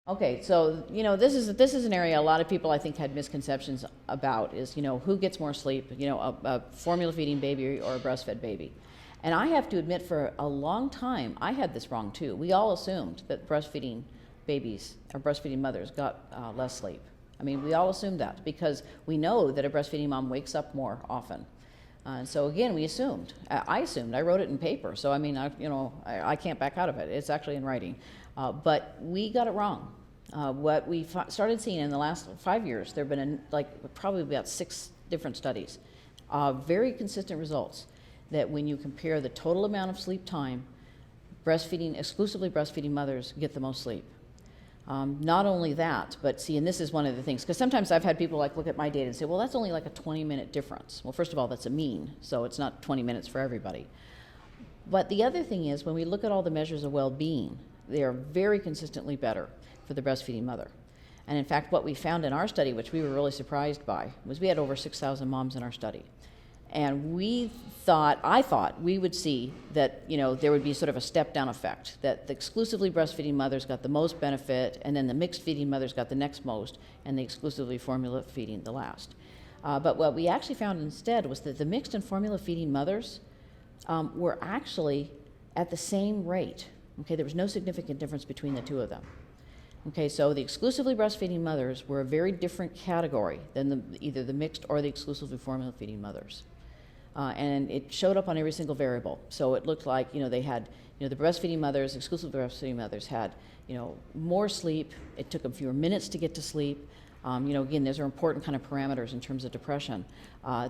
Okay, so this is an area a lot of people I think had misconceptions about is who gets more sleep, a formula feeding baby or a breastfed baby. And I have to admit, for a long time I had this wrong too. We all assumed that breastfeeding babies or breastfeeding mothers got less sleep. I mean, we all assumed that because we know that a breastfeeding mom wakes up more often. So again, we assumed. I assumed. I wrote it in paper. So I mean, I can't back out of it. It's actually in writing. But we got it wrong. What we started seeing in the last 5 years, there have been probably about 6 different studies, very consistent results that when you compare the total amount of sleep time, exclusively breastfeeding mothers get the most sleep. Not only that, but see, and this is one of the things, because sometimes I've had people look at my data and say, well, that's only like a 20-minute difference. Well, first of all, that's a mean, so it's not 20 minutes for everybody. But the other thing is, when we look at all the measures of well-being, they are very consistently better for the breastfeeding mother. And in fact, what we found in our study, which we were really surprised by, was we had over 6,000 moms in our study. And I thought we would see that, there would be sort of a step-down effect, that the exclusively breastfeeding mothers got the most benefit, and then the mixed feeding mothers got the next most, and the exclusively formula feeding the last. But what we actually found instead was that the mixed and formula feeding mothers were actually at the same rate. Okay, there was no significant difference between the two of them. Okay, so the exclusively breastfeeding mothers were a very different category than either the mixed or the exclusively formula feeding mothers. And it showed up on every single variable. So it looked like, they had, the breastfeeding mothers, exclusive breastfeeding mothers had, more sleep. It took them fewer minutes to get to sleep. Again, those are important kind of parameters in terms of depression.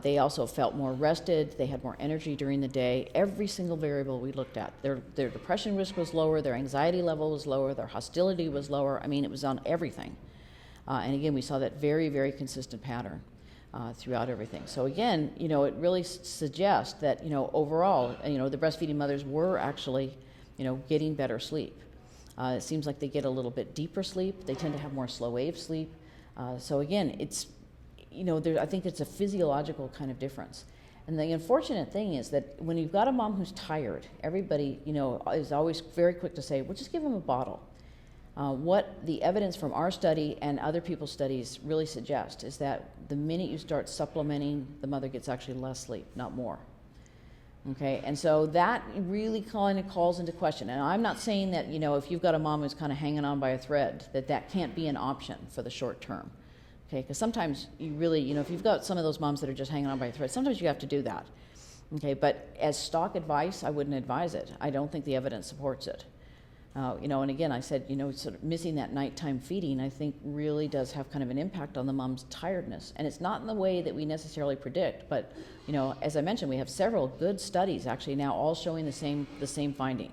They also felt more rested. They had more energy during the day. Every single variable we looked at. Their depression risk was lower. Their anxiety level was lower. Their hostility was lower. I mean, it was on everything. And again, we saw that very, very consistent pattern throughout everything. So again, it really suggests that, overall, the breastfeeding mothers were actually, getting better sleep. It seems like they get a little bit deeper sleep. They tend to have more slow wave sleep. So again, it's, I think it's a physiological kind of difference. And the unfortunate thing is that when you've got a mom who's tired, everybody, is always very quick to say, well, just give them a bottle. What the evidence from our study and other people's studies really suggest is that the minute you start supplementing, the mother gets actually less sleep, not more. Okay, and so that really kind of calls into question. And I'm not saying that, if you've got a mom who's kind of hanging on by a thread, that can't be an option for the short term. Okay, because sometimes you really, if you've got some of those moms that are just hanging on by a thread, sometimes you have to do that. Okay, but as stock advice, I wouldn't advise it. I don't think the evidence supports it. And again, I said, sort of missing that nighttime feeding, I think really does have kind of an impact on the mom's tiredness. And it's not in the way that we necessarily predict, but, as I mentioned, we have several good studies actually now all showing the same finding.